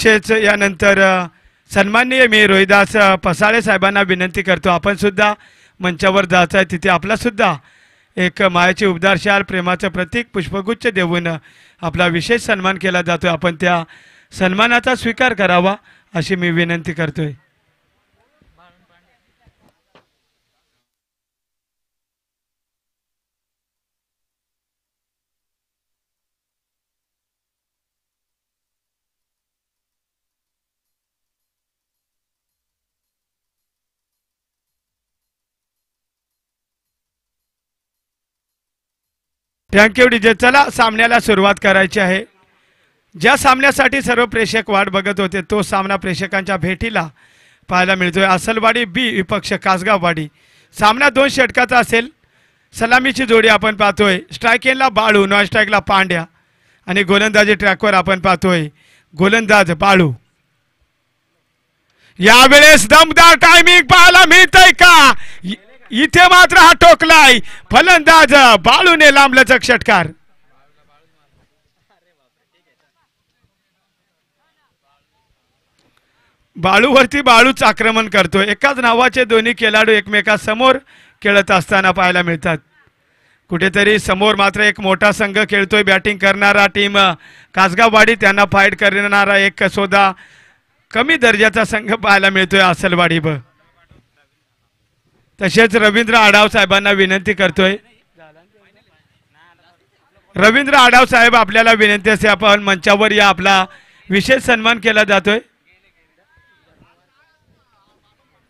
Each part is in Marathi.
तसेच यानंतर सन्माननीय मी रोहिदास पसाळे साहेबांना विनंती करतो, आपण सुद्धा मंचावर जायचं आहे, तिथे आपलासुद्धा एक मायाची उबदार शाल प्रेमाचं प्रतीक पुष्पगुच्छ देऊन आपला विशेष सन्मान केला जातो, आपण त्या सन्मानाचा स्वीकार करावा अशी मी विनंती करतोय. Thank you DJ. चला सामन्याला सुरुवात करायची आहे. ज्या सामन्यासाठी सर्व प्रेक्षक वाट बघत होते तो सामना प्रेक्षकांच्या भेटीला पाहायला मिळतोय. असलवाडी बी विपक्ष कासगाववाडी. सामना 2 षटकाचा असेल. सलामीची जोडी आपण पाहतोय. स्ट्रायकेनला बाळू, नॉन स्ट्राईकला पांड्या आणि गोलंदाजी ट्रॅकवर आपण पाहतोय गोलंदाज बाळू. यावेळेस दमदार टायमिंग पाहायला मिळतंय का? इथे मात्र हा टोकलाय फलंदाज बाळूने लांबलचक षटकार. बाळूवरती बाळूच आक्रमण करतोय. एकाच नावाचे दोन्ही खेळाडू एकमेकांसमोर खेळत असताना पाहायला मिळतात. कुठेतरी समोर मात्र एक मोठा संघ खेळतोय. बॅटिंग करणारा टीम कासगाववाडी, त्यांना फाईट करणारा एक सोदा कमी दर्जाचा संघ पाहायला मिळतोय असलवाडी ब. तसेच रवींद्र आढाव साहेबांना विनंती करतोय. रवींद्र आढाव साहेब आपल्याला विनंती असते आपण मंचावर या, आपला विशेष सन्मान केला जातोय.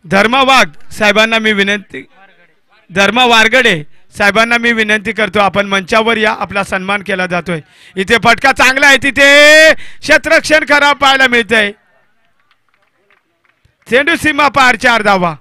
धर्मा वाघ साहेबांना मी विनंती, धर्मा वारगडे साहेबांना मी विनंती करतो आपण मंचावर या, आपला सन्मान केला जातोय. इथे फटका चांगला आहे, तिथे क्षेत्ररक्षण खराब पाहायला मिळतंय. चेंडू सीमा पार 4 धावा.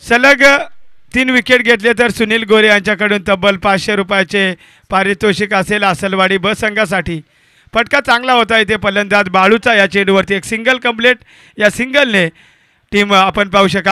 सलग 3 विकेट घेतले तर सुनील गोरे यांच्याकडून तब्बल 500 रुपयाचे पारितोषिक असेल असलवाडी ब संघासाठी. फटका चांगला होता इथे फलंदाज बाळूचा. या चेंडूवरती एक सिंगल कंप्लीट. या सिंगलने टीम आपण पाहू शकाल.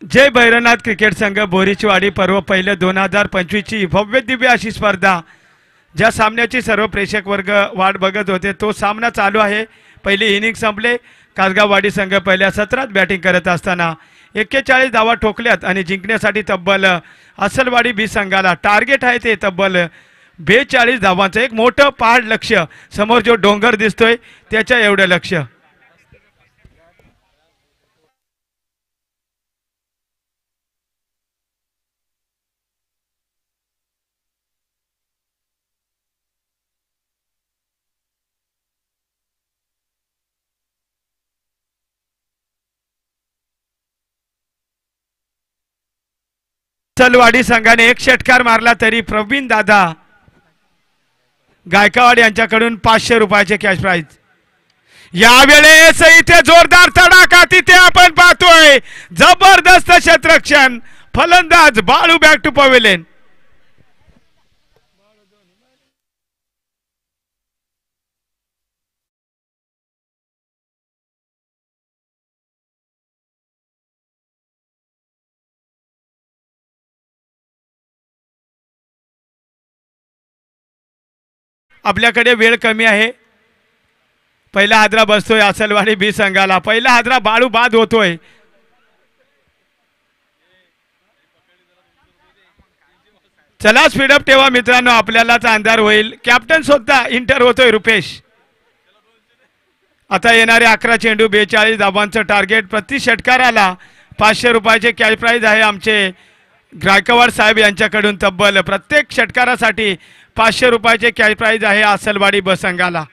जय भैरवनाथ क्रिकेट संघ बोरीचवाडी पर्व पहिले 2025 ची भव्य दिव्य अशी स्पर्धा, ज्या सामन्याची सर्व प्रेक्षक वर्ग वाट बघत होते तो सामना चालू आहे. पहिली इनिंग संपले. कासगाववाडी संघ पहिल्या सत्रात बॅटिंग करत असताना 41 धावा ठोकल्यात आणि जिंकण्यासाठी तब्बल असलवाडी बी संघाला टार्गेट आहे ते तब्बल 42 धावांचं एक मोठं पहाड लक्ष्य. समोर जो डोंगर दिसतोय त्याच्या एवढं लक्ष्य. असलवाडी संघाने एक षटकार मारला तरी प्रवीण दादा गायकवाड यांच्याकडून 500 रुपयाचे कॅश प्राइज. यावेळेस इथे जोरदार तडाखा तिथे आपण पाहतोय. जबरदस्त क्षेत्ररक्षण. फलंदाज बाळू बॅक टू पवेलियन. आपल्याकडे वेळ कमी आहे. पहिला हादरा बसतोय असलवाडी बी संघाला. पहिला हादरा बाळू बाद होतोय. चला स्पीडअप ठेवा मित्रांनो, आपल्यालाच अंधार होईल. कॅप्टन सुद्धा इंटर होतोय रुपेश. आता येणारे 11 चेंडू 42 धाबांचं टार्गेट. प्रति षटकाराला 500 रुपयाचे कॅश प्राइज आहे. आमचे गायकवाड साहेब यांच्याकडून तब्बल प्रत्येक षटकारासाठी 500 रुपयाचे कॅश प्राइज आहे असलवाडी ब संघाला.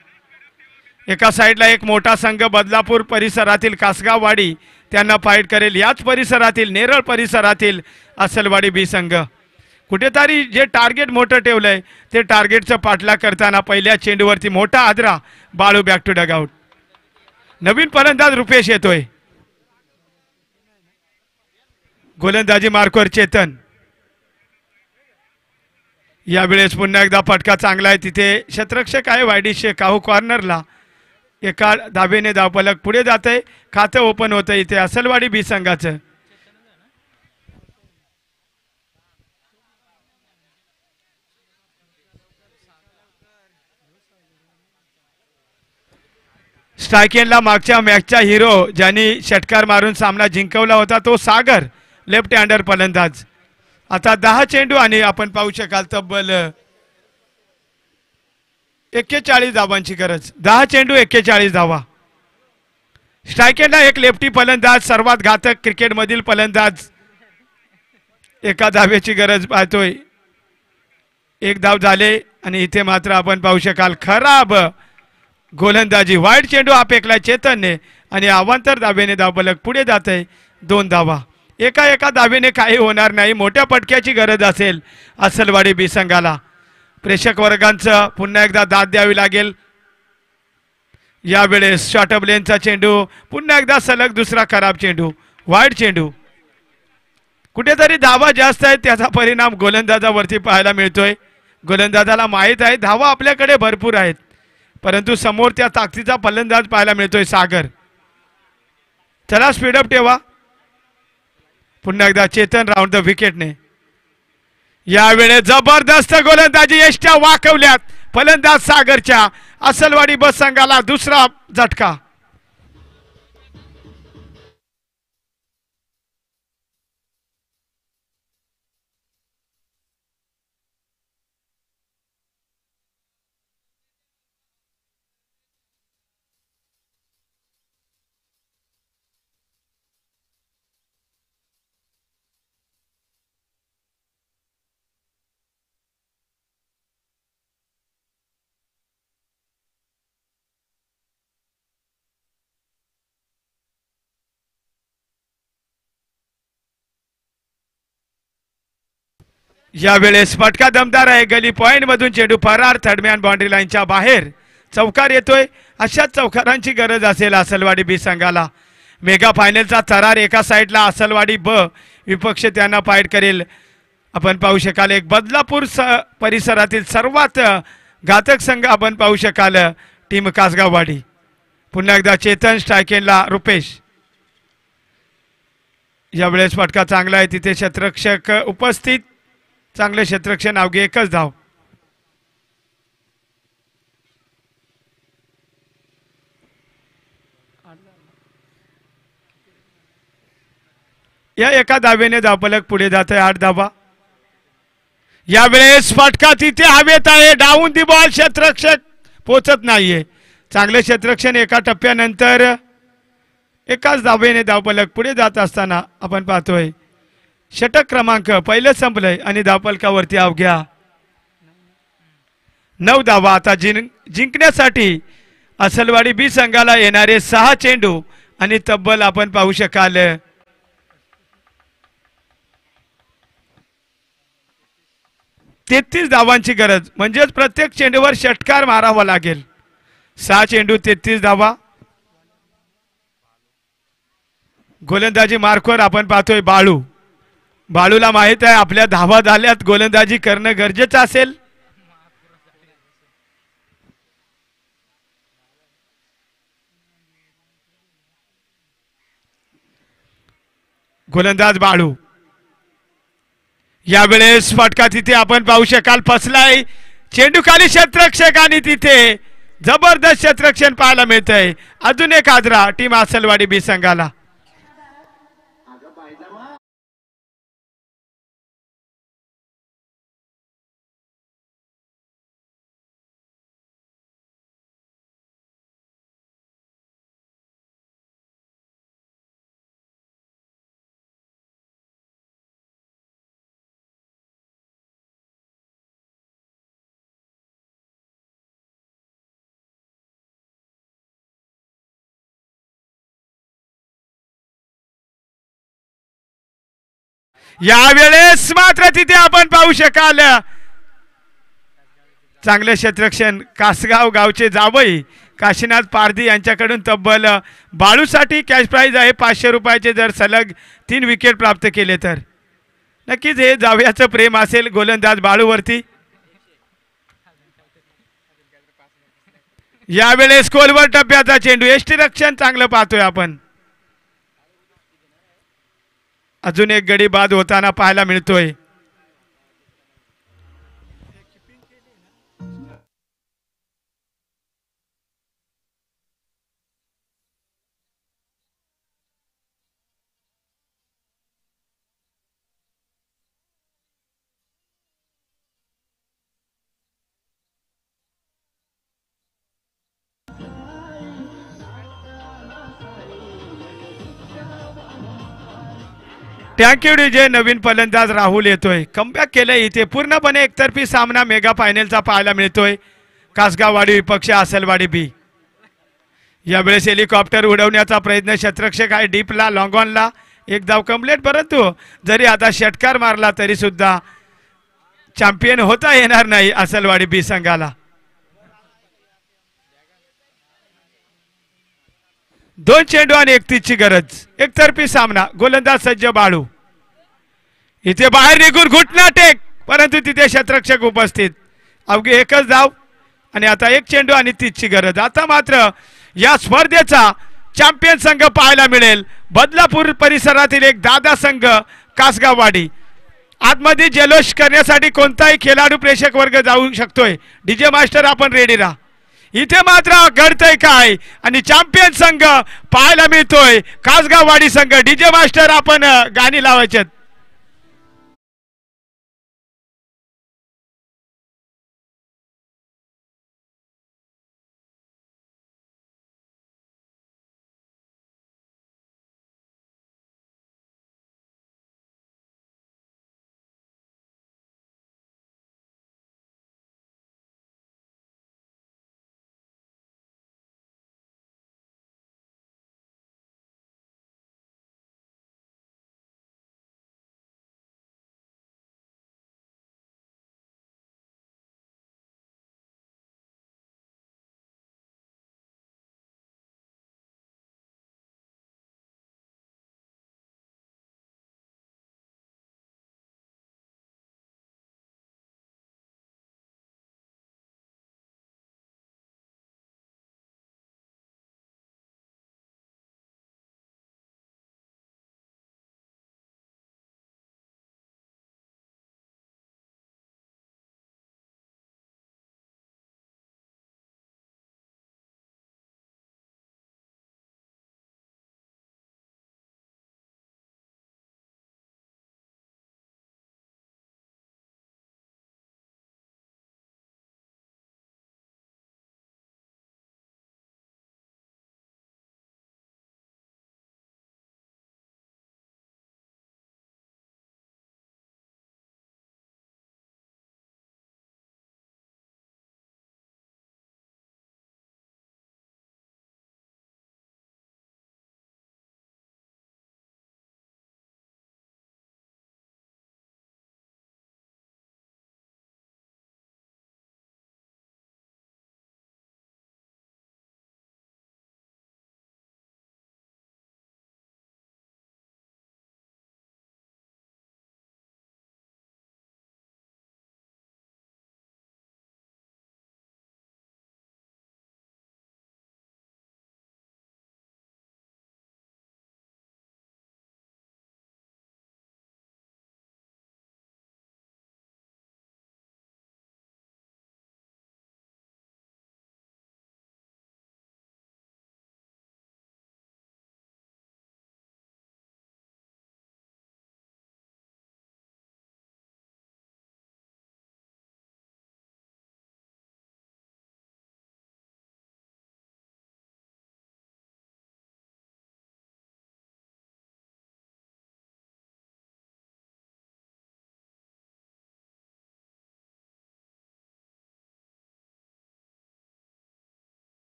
एका साईडला एक मोठा संघ बदलापूर परिसरातील कासगाववाडी त्यांना फाईट करेल. याच परिसरातील नेरळ परिसरातील असलवाडी बी संघ. कुठेतरी जे टार्गेट मोठं ठेवलंय ते टार्गेटचं पाठलाग करताना पहिल्या चेंडूवरती मोठा आदरा. Balu back to dugout. नवीन फलंदाज रुपेश येतोय. गोलंदाजी मार्कवर चेतन. यावेळेस पुन्हा एकदा फटका चांगला आहे. तिथे क्षेत्ररक्षक आहे वायडिश काहू कॉर्नरला. एका धाबेने धावफलक पुढे जाते. खातं ओपन होतं इथे असलवाडी बी संघाचं. स्ट्रायकेनला मागच्या मॅचचा हिरो ज्यांनी षटकार मारून सामना जिंकवला होता तो सागर लेफ्ट हँडर फलंदाज. आता 10 चेंडू आणि आपण पाहू शकाल तब्बल 41 धावांची गरज. 10 चेंडू 41 धावा. स्ट्रायकेनला एक लेफ्टी फलंदाज, सर्वात घातक क्रिकेटमधील फलंदाज. एका धावेची गरज पाहतोय. 1 धाव झाले आणि इथे मात्र आपण पाहू शकाल खराब गोलंदाजी. वाईट चेंडू हा फेकलाय चेतनने आणि अवांतर धावेने धावफलक पुढे जात आहे. 2 धावा. एका धावेने काही होणार नाही. मोठ्या पटक्याची गरज असेल असलवाडी बी संघाला. प्रेक्षक वर्गांचं पुन्हा एकदा दाद द्यावी लागेल. यावेळेस शॉर्टअप लेनचा चेंडू. पुन्हा एकदा सलग दुसरा खराब चेंडू. वाईट चेंडू. कुठेतरी धावा जास्त आहेत त्याचा परिणाम गोलंदाजावरती पाहायला मिळतोय. गोलंदाजाला माहीत आहे धावा आपल्याकडे भरपूर आहेत परंतु समोर त्या ताकदीचा फलंदाज पाहायला मिळतोय सागर. चला स्पीडअप ठेवा. पुन्हा एकदा चेतन राऊंड द विकेटने. यावेळेस जबरदस्त गोलंदाजी यष्ट्या वाकवल्यात फलंदाज सागरच्या. असलवाडी बस संघाला दुसरा झटका. यावेळेस फटका दमदार आहे. गली पॉइंट मधून चेंडू फरार. थर्डमॅन बाउंड्री लाईनच्या बाहेर चौकार येतोय. अशाच चौकारांची गरज असेल असलवाडी बी संघाला. मेगा फायनलचा थरार एका साईडला असलवाडी ब विपक्ष त्यांना फाईट करेल. आपण पाहू शकाल एक बदलापूर परिसरातील सर्वात घातक संघ आपण पाहू शकाल टीम कासगाववाडी. पुन्हा एकदा चेतन. स्ट्रायकेनला रुपेश. यावेळेस फटका चांगला आहे. तिथे क्षेत्ररक्षक उपस्थित. चांगले क्षेत्ररक्षण. अवघे 1च धाव. या एका धावेने धावफलक पुढे जात आहे. 8 धावा. यावेळेस फटका तिथे हवेत आहे. Down the ball. क्षेत्ररक्षक पोचत नाहीये. चांगले क्षेत्ररक्षण. एका टप्प्यानंतर एकाच धावेने धावफलक पुढे जात असताना आपण पाहतोय षटक क्रमांक पहिले संपलंय आणि धावफलकावरती अवघ्या 9 धावा. आता जिंकण्यासाठी असलवाडी बी संघाला येणारे 6 चेंडू आणि तब्बल आपण पाहू शकाल 33 धावांची गरज. म्हणजेच प्रत्येक चेंडूवर षटकार मारावा लागेल. 6 चेंडू 33 धावा. गोलंदाजी मार्कवर आपण पाहतोय बाळू. बाळूला माहित आहे आपल्या धावा झाल्यात. गोलंदाजी करणं गरजेचं असेल. गोलंदाज बाळू. यावेळेस फटका तिथे आपण पाहू शकाल फसलाय. चेंडू खाली क्षेत्ररक्षक आणि तिथे जबरदस्त क्षेत्ररक्षण पाहायला मिळतंय. अजून एक हादरा टीम आसलवाडी बी संघाला. यावेळेस मात्र तिथे आपण पाहू शकाल चांगले क्षेत्ररक्षण कासगाव गावचे जावई काशीनाथ पारधी यांच्याकडून तब्बल बाळूसाठी कॅश प्राइज आहे 500 रुपयाचे. जर सलग 3 विकेट प्राप्त केले तर नक्कीच हे जावयाचं प्रेम असेल गोलंदाज बाळूवरती. यावेळेस खोलवर टप्प्याचा चेंडू यष्टीरक्षण चांगलं पाहतोय आपण. अजून एक गडी बाद होताना पाहायला मिळतोय. Thank you DJ. नवीन फलंदाज राहुल येतोय. कमबॅक केलंय इथे. पूर्णपणे एकतर्फी सामना मेगा फायनलचा पाहायला मिळतोय. कासगाववाडी विपक्ष आसलवाडी बी. यावेळेस हेलिकॉप्टर उडवण्याचा प्रयत्न क्षेत्ररक्षक आहे डीपला लॉंगॉनला. एक धाव कंप्लीट. परंतु जरी आता षटकार मारला तरी सुद्धा चॅम्पियन होता येणार नाही आसलवाडी बी संघाला. 2 चेंडू आणि 31ची गरज. एकतर्फी सामना. गोलंदाज सज्ज बाळू. इथे बाहेर निघून घुटना टेक परंतु तिथे क्षेत्ररक्षक उपस्थित. अवघी एकच धाव आणि आता 1 चेंडू आणि 30ची गरज. आता मात्र या स्पर्धेचा चॅम्पियन संघ पाहायला मिळेल. बदलापूर परिसरातील एक दादा संघ कासगाववाडी. आतमध्ये जल्लोष करण्यासाठी कोणताही खेळाडू प्रेक्षक वर्ग जाऊ शकतोय. डीजे मास्टर आपण रेडी राहा. इथे मात्र घडतंय काय आणि चॅम्पियन संघ पाहायला मिळतोय कासगाववाडी संघ. डीजे मास्टर आपण गाणी लावायचे.